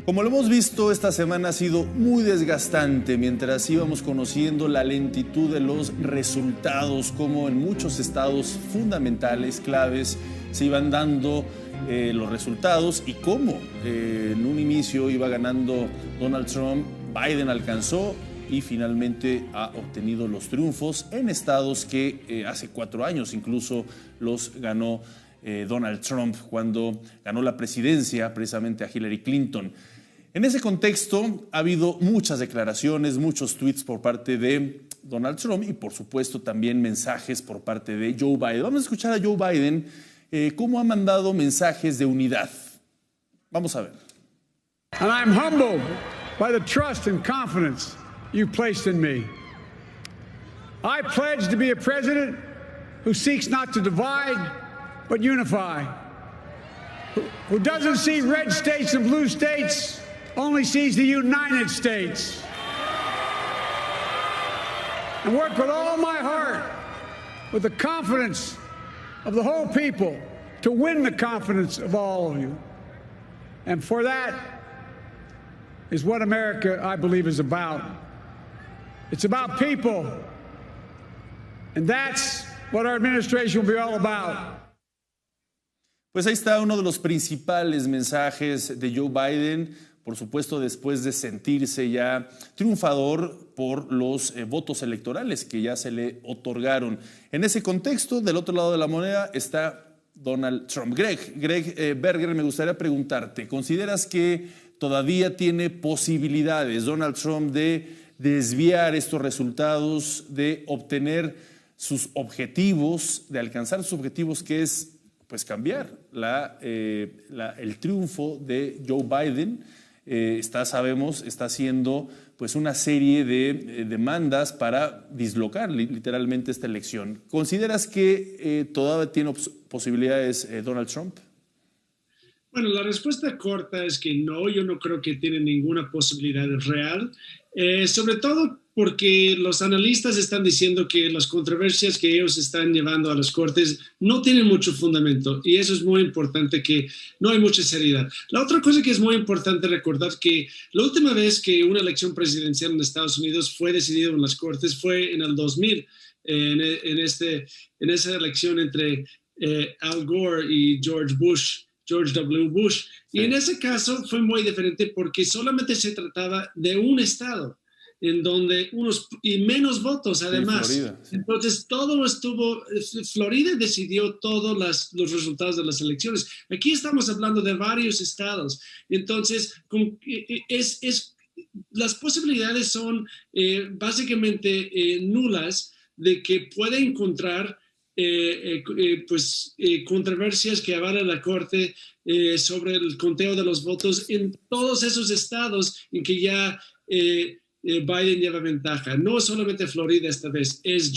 [SPEAKER 2] Como lo hemos visto, esta semana ha sido muy desgastante mientras íbamos conociendo la lentitud de los resultados, como en muchos estados fundamentales, claves, se iban dando los resultados y cómo en un inicio iba ganando Donald Trump, Biden alcanzó y finalmente ha obtenido los triunfos en estados que hace 4 años incluso los ganó Donald Trump cuando ganó la presidencia precisamente a Hillary Clinton. En ese contexto ha habido muchas declaraciones, muchos tweets por parte de Donald Trump y por supuesto también mensajes por parte de Joe Biden. Vamos a escuchar a Joe Biden cómo ha mandado mensajes de unidad. Vamos a ver.
[SPEAKER 13] And I'm humbled by the trust and confidence you placed in me. I pledge to be a president who seeks not to divide but unify, who doesn't see red states and blue states, only sees the United States. And work with all my heart, with the confidence of the whole people, to win the confidence of all of you. And for that is what America, I believe, is about. It's about people. And that's what our administration will be all about.
[SPEAKER 2] Pues ahí está uno de los principales mensajes de Joe Biden, por supuesto después de sentirse ya triunfador por los votos electorales que ya se le otorgaron. En ese contexto, del otro lado de la moneda está Donald Trump. Greg Berger, me gustaría preguntarte, ¿consideras que todavía tiene posibilidades Donald Trump de desviar estos resultados, de obtener sus objetivos, de alcanzar sus objetivos, que es pues cambiar el triunfo de Joe Biden? Sabemos, está haciendo pues una serie de demandas para dislocar literalmente esta elección. ¿Consideras que todavía tiene posibilidades Donald Trump?
[SPEAKER 4] Bueno, la respuesta corta es que no, yo no creo que tiene ninguna posibilidad real, sobre todo porque los analistas están diciendo que las controversias que ellos están llevando a las cortes no tienen mucho fundamento y eso es muy importante, que no hay mucha seriedad. La otra cosa que es muy importante recordar que la última vez que una elección presidencial en Estados Unidos fue decidida en las cortes fue en el 2000, en esa elección entre Al Gore y George W. Bush. Y en ese caso fue muy diferente porque solamente se trataba de un estado en donde y menos votos además. Sí, Florida, sí. Entonces Florida decidió todos los resultados de las elecciones. Aquí estamos hablando de varios estados. Entonces, las posibilidades son básicamente nulas de que pueda encontrar controversias que avalen la Corte sobre el conteo de los votos en todos esos estados en que ya Biden lleva ventaja. No solamente Florida esta vez, es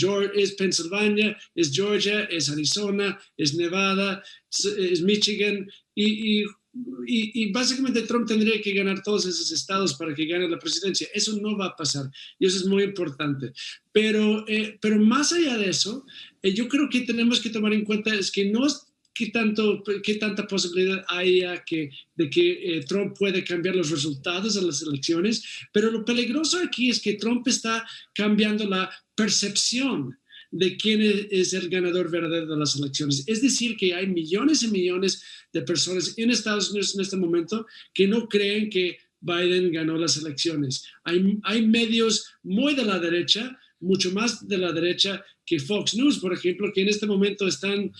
[SPEAKER 4] Pensilvania, es Georgia, es Arizona, es Nevada, es Michigan y básicamente Trump tendría que ganar todos esos estados para que gane la presidencia. Eso no va a pasar y eso es muy importante. Pero más allá de eso, yo creo que tenemos que tomar en cuenta es que no es qué tanta posibilidad haya de que Trump puede cambiar los resultados de las elecciones, pero lo peligroso aquí es que Trump está cambiando la percepción de quién es el ganador verdadero de las elecciones. Es decir, que hay millones y millones de personas en Estados Unidos en este momento que no creen que Biden ganó las elecciones. Hay medios muy de la derecha, mucho más de la derecha que Fox News, por ejemplo, que en este momento están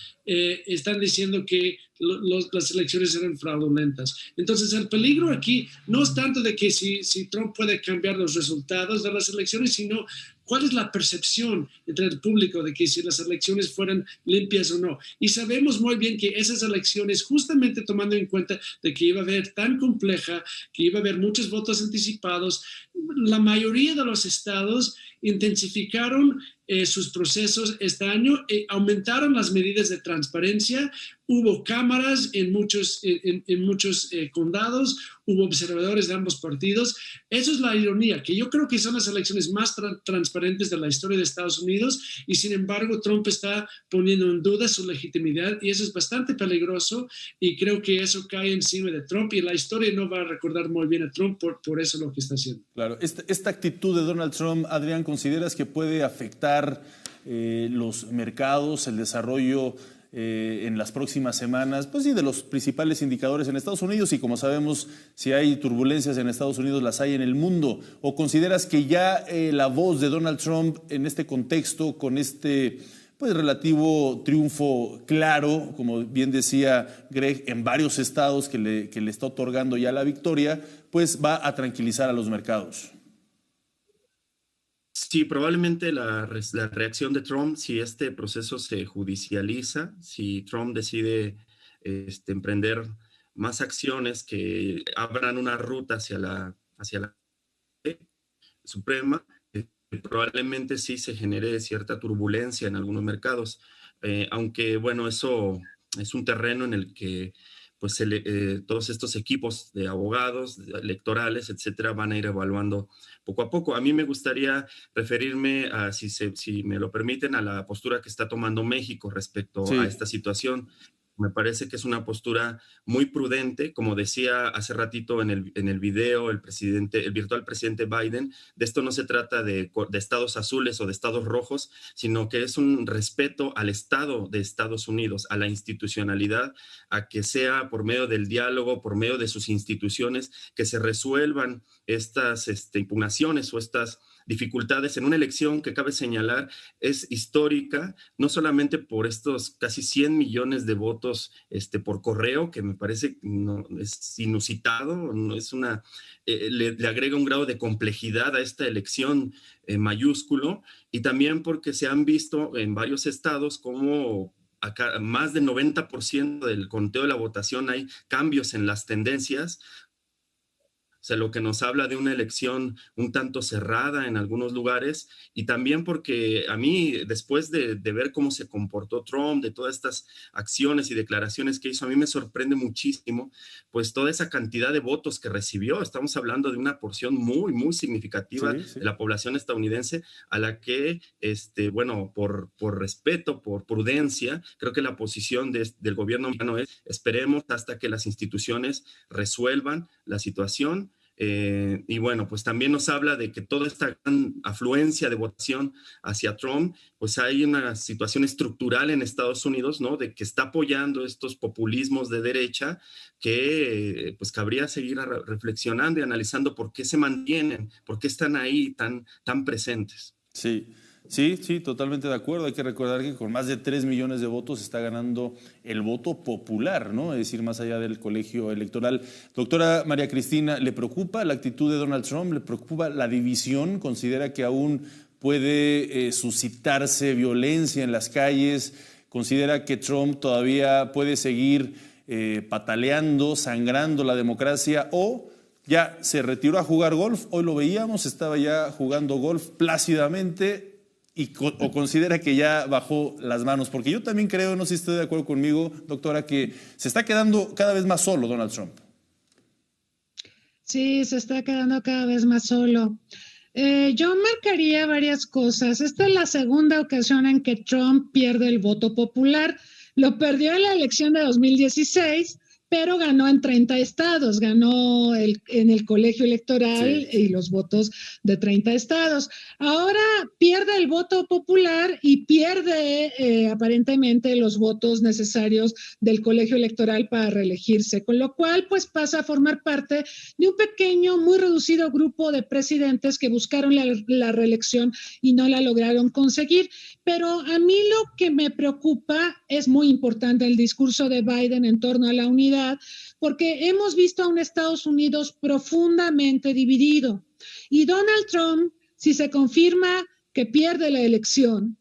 [SPEAKER 4] diciendo que las elecciones eran fraudulentas. Entonces, el peligro aquí no es tanto de que si Trump puede cambiar los resultados de las elecciones, sino cuál es la percepción entre el público de que si las elecciones fueran limpias o no. Y sabemos muy bien que esas elecciones, justamente tomando en cuenta de que iba a haber tan compleja, que iba a haber muchos votos anticipados, la mayoría de los estados intensificaron sus procesos este año, aumentaron las medidas de transparencia, hubo cámaras en muchos condados, hubo observadores de ambos partidos. Eso es la ironía, que yo creo que son las elecciones más transparentes de la historia de Estados Unidos y sin embargo Trump está poniendo en duda su legitimidad y eso es bastante peligroso y creo que eso cae encima de Trump y la historia no va a recordar muy bien a Trump por eso lo que está haciendo.
[SPEAKER 2] Claro, esta actitud de Donald Trump, Adrián, ¿consideras que puede afectar los mercados, el desarrollo en las próximas semanas, pues sí, de los principales indicadores en Estados Unidos? Y como sabemos, si hay turbulencias en Estados Unidos, las hay en el mundo. ¿O consideras que ya la voz de Donald Trump en este contexto, con este pues relativo triunfo claro, como bien decía Greg, en varios estados que le está otorgando ya la victoria, pues va a tranquilizar a los mercados?
[SPEAKER 5] Sí, probablemente la reacción de Trump, si este proceso se judicializa, si Trump decide emprender más acciones que abran una ruta hacia la Suprema, probablemente sí se genere cierta turbulencia en algunos mercados, aunque bueno, eso es un terreno en el que pues todos estos equipos de abogados, electorales, etcétera, van a ir evaluando poco a poco. A mí me gustaría referirme, si me lo permiten, a la postura que está tomando México respecto a esta situación. Me parece que es una postura muy prudente, como decía hace ratito en el video el virtual presidente Biden. De esto no se trata de estados azules o de estados rojos, sino que es un respeto al Estado de Estados Unidos, a la institucionalidad, a que sea por medio del diálogo, por medio de sus instituciones, que se resuelvan estas impugnaciones o estas dificultades en una elección que cabe señalar es histórica, no solamente por estos casi 100 millones de votos por correo, que me parece no, es inusitado, no es le agrega un grado de complejidad a esta elección mayúsculo, y también porque se han visto en varios estados como acá, más del 90% del conteo de la votación hay cambios en las tendencias. O sea, lo que nos habla de una elección un tanto cerrada en algunos lugares, y también porque a mí, después de ver cómo se comportó Trump, de todas estas acciones y declaraciones que hizo, a mí me sorprende muchísimo, pues toda esa cantidad de votos que recibió. Estamos hablando de una porción muy, muy significativa de la población estadounidense, a la que, bueno, por respeto, por prudencia, creo que la posición del gobierno americano es: esperemos hasta que las instituciones resuelvan la situación. Y bueno, pues también nos habla de que toda esta gran afluencia de votación hacia Trump, pues hay una situación estructural en Estados Unidos, ¿no? De que está apoyando estos populismos de derecha que pues cabría seguir reflexionando y analizando por qué se mantienen, por qué están ahí tan presentes.
[SPEAKER 2] Sí, totalmente de acuerdo. Hay que recordar que con más de 3 millones de votos está ganando el voto popular, ¿no? Es decir, más allá del colegio electoral. Doctora María Cristina, ¿le preocupa la actitud de Donald Trump? ¿Le preocupa la división? ¿Considera que aún puede suscitarse violencia en las calles? ¿Considera que Trump todavía puede seguir pataleando, sangrando la democracia? ¿O ya se retiró a jugar golf? Hoy lo veíamos, estaba ya jugando golf plácidamente. ¿O considera que ya bajó las manos? Porque yo también creo, no sé si estoy de acuerdo conmigo, doctora, que se está quedando cada vez más solo Donald Trump.
[SPEAKER 3] Sí, se está quedando cada vez más solo. Yo marcaría varias cosas. Esta es la segunda ocasión en que Trump pierde el voto popular. Lo perdió en la elección de 2016, pero ganó en 30 estados, ganó en el colegio electoral y los votos de 30 estados. Ahora pierde el voto popular y pierde posee aparentemente los votos necesarios del colegio electoral para reelegirse, con lo cual pues pasa a formar parte de un pequeño, muy reducido grupo de presidentes que buscaron la reelección y no la lograron conseguir. Pero a mí lo que me preocupa es muy importante el discurso de Biden en torno a la unidad, porque hemos visto a un Estados Unidos profundamente dividido. Y Donald Trump, si se confirma que pierde la elección,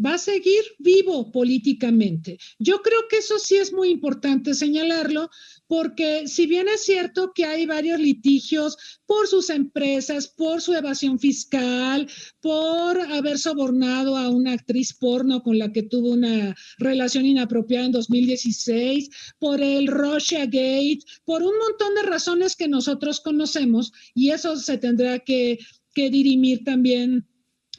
[SPEAKER 3] va a seguir vivo políticamente. Yo creo que eso sí es muy importante señalarlo, porque si bien es cierto que hay varios litigios por sus empresas, por su evasión fiscal, por haber sobornado a una actriz porno con la que tuvo una relación inapropiada en 2016, por el Russiagate, por un montón de razones que nosotros conocemos, y eso se tendrá que dirimir también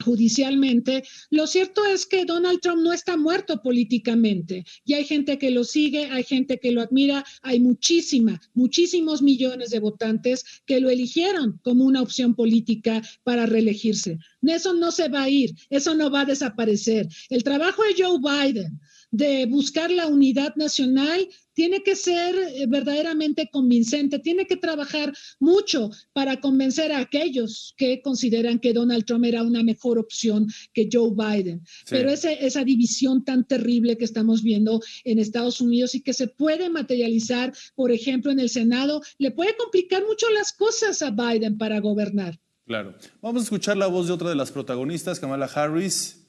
[SPEAKER 3] judicialmente. Lo cierto es que Donald Trump no está muerto políticamente y hay gente que lo sigue, hay gente que lo admira, hay muchísimos millones de votantes que lo eligieron como una opción política para reelegirse. Eso no se va a ir, eso no va a desaparecer. El trabajo de Joe Biden de buscar la unidad nacional tiene que ser verdaderamente convincente, tiene que trabajar mucho para convencer a aquellos que consideran que Donald Trump era una mejor opción que Joe Biden. Sí. Pero esa división tan terrible que estamos viendo en Estados Unidos y que se puede materializar, por ejemplo, en el Senado, le puede complicar mucho las cosas a Biden para gobernar.
[SPEAKER 2] Claro. Vamos a escuchar la voz de otra de las protagonistas, Kamala Harris,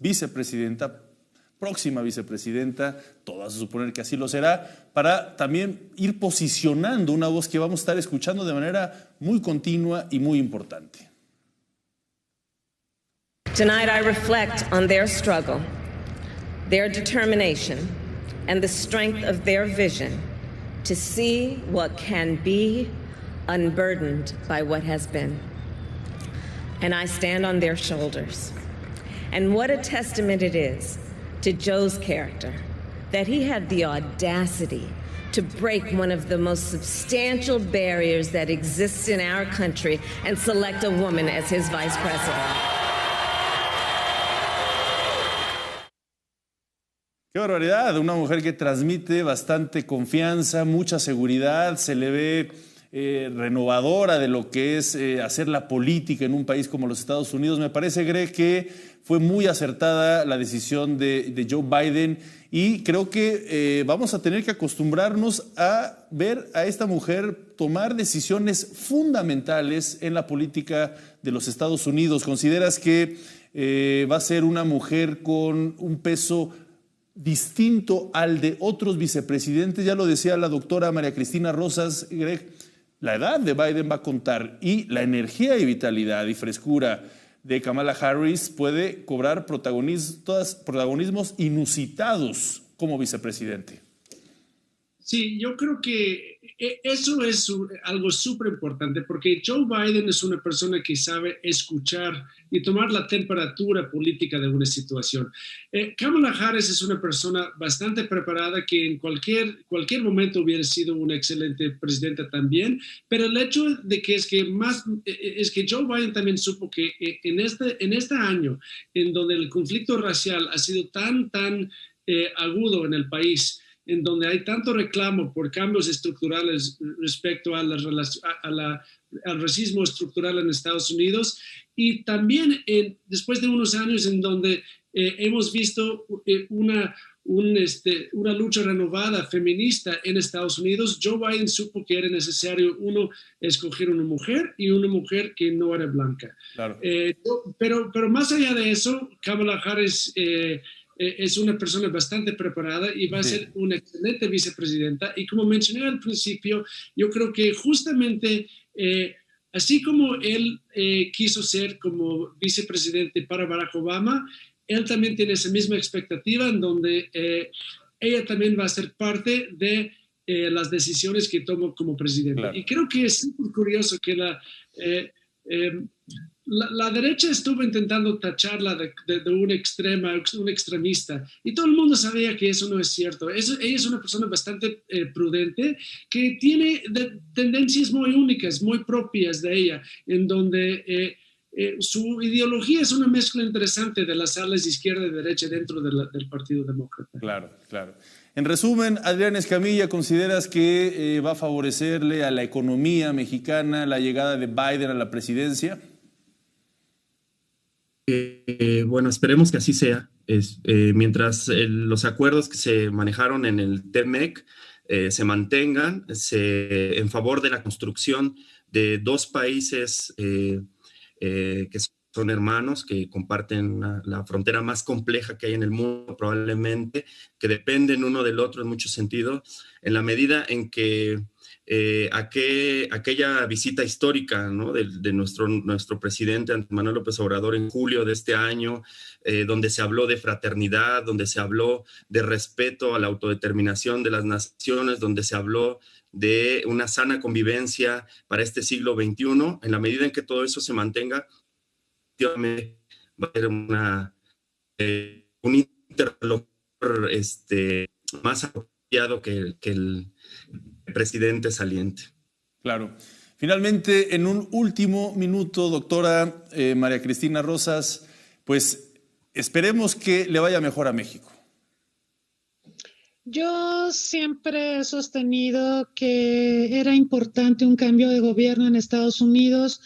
[SPEAKER 2] próxima vicepresidenta, todo hace suponer que así lo será, para también ir posicionando una voz que vamos a estar escuchando de manera muy continua y muy importante.
[SPEAKER 14] Tonight I reflect on their struggle, their determination, and the strength of their vision to see what can be unburdened by what has been. And I stand on their shoulders. And what a testament it is to Joe's character, that he had the audacity to break one of the most substantial barriers that exists in our country and select a woman as his vice president.
[SPEAKER 2] Qué barbaridad, una mujer que transmite bastante confianza, mucha seguridad, se le ve renovadora de lo que es hacer la política en un país como los Estados Unidos. Me parece, Greg, que fue muy acertada la decisión de Joe Biden y creo que vamos a tener que acostumbrarnos a ver a esta mujer tomar decisiones fundamentales en la política de los Estados Unidos. ¿Consideras que va a ser una mujer con un peso distinto al de otros vicepresidentes? Ya lo decía la doctora María Cristina Rosas, Greg, la edad de Biden va a contar y la energía y vitalidad y frescura de Kamala Harris puede cobrar protagonismos inusitados como vicepresidente.
[SPEAKER 4] Sí, yo creo que eso es algo súper importante porque Joe Biden es una persona que sabe escuchar y tomar la temperatura política de una situación. Kamala Harris es una persona bastante preparada que en cualquier momento hubiera sido una excelente presidenta también, pero el hecho de que es que Joe Biden también supo que en este año en donde el conflicto racial ha sido tan agudo en el país, en donde hay tanto reclamo por cambios estructurales respecto al racismo estructural en Estados Unidos y también después de unos años en donde hemos visto una lucha renovada feminista en Estados Unidos, Joe Biden supo que era necesario escoger una mujer y una mujer que no era blanca. Claro. Pero más allá de eso, Kamala Harris es una persona bastante preparada y va a ser una excelente vicepresidenta. Y como mencioné al principio, yo creo que justamente así como él quiso ser como vicepresidente para Barack Obama, él también tiene esa misma expectativa en donde ella también va a ser parte de las decisiones que tomó como presidente. Claro. Y creo que es súper curioso que la derecha estuvo intentando tacharla de un extremista, y todo el mundo sabía que eso no es cierto. Ella es una persona bastante prudente que tiene tendencias muy únicas, muy propias de ella, en donde su ideología es una mezcla interesante de las alas izquierda y derecha dentro del Partido Demócrata.
[SPEAKER 2] Claro, claro. En resumen, Adrián Escamilla, ¿consideras que va a favorecerle a la economía mexicana la llegada de Biden a la presidencia?
[SPEAKER 5] Bueno, esperemos que así sea. Mientras los acuerdos que se manejaron en el TEMEC se mantengan en favor de la construcción de dos países que son hermanos, que comparten la frontera más compleja que hay en el mundo probablemente, que dependen uno del otro en muchos sentidos, en la medida en que aquella visita histórica, ¿no?, de nuestro presidente Andrés Manuel López Obrador en julio de este año, donde se habló de fraternidad, donde se habló de respeto a la autodeterminación de las naciones, donde se habló de una sana convivencia para este siglo XXI, en la medida en que todo eso se mantenga, va a ser un interlocutor más apropiado que el presidente saliente.
[SPEAKER 2] Claro. Finalmente, en un último minuto, doctora María Cristina Rosas, pues esperemos que le vaya mejor a México.
[SPEAKER 3] Yo siempre he sostenido que era importante un cambio de gobierno en Estados Unidos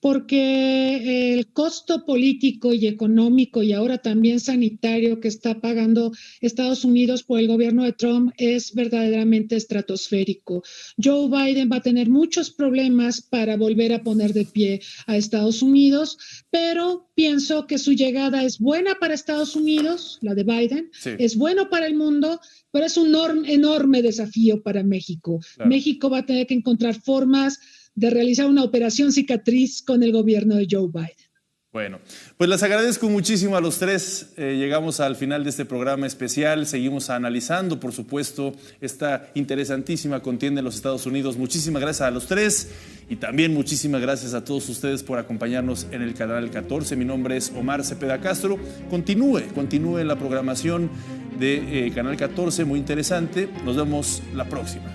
[SPEAKER 3] porque el costo político y económico y ahora también sanitario que está pagando Estados Unidos por el gobierno de Trump es verdaderamente estratosférico. Joe Biden va a tener muchos problemas para volver a poner de pie a Estados Unidos, pero pienso que su llegada es buena para Estados Unidos, la de Biden, sí. Es bueno para el mundo, pero es un enorme desafío para México. Claro. México va a tener que encontrar formas de realizar una operación cicatriz con el gobierno de Joe Biden.
[SPEAKER 2] Bueno, pues les agradezco muchísimo a los tres. Llegamos al final de este programa especial. Seguimos analizando, por supuesto, esta interesantísima contienda en los Estados Unidos. Muchísimas gracias a los tres y también muchísimas gracias a todos ustedes por acompañarnos en el Canal 14. Mi nombre es Omar Cepeda Castro. Continúe la programación de Canal 14, muy interesante. Nos vemos la próxima.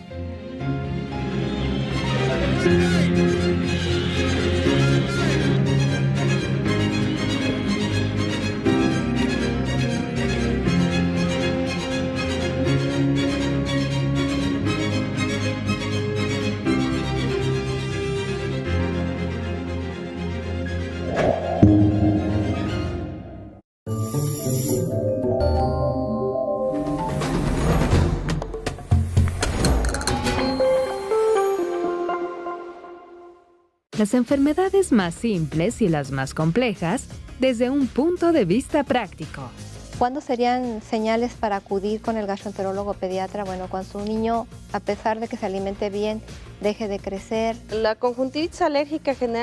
[SPEAKER 1] Las enfermedades más simples y las más complejas desde un punto de vista práctico.
[SPEAKER 15] ¿Cuándo serían señales para acudir con el gastroenterólogo pediatra? Bueno, cuando un niño, a pesar de que se alimente bien, deje de crecer.
[SPEAKER 16] La conjuntivitis alérgica genera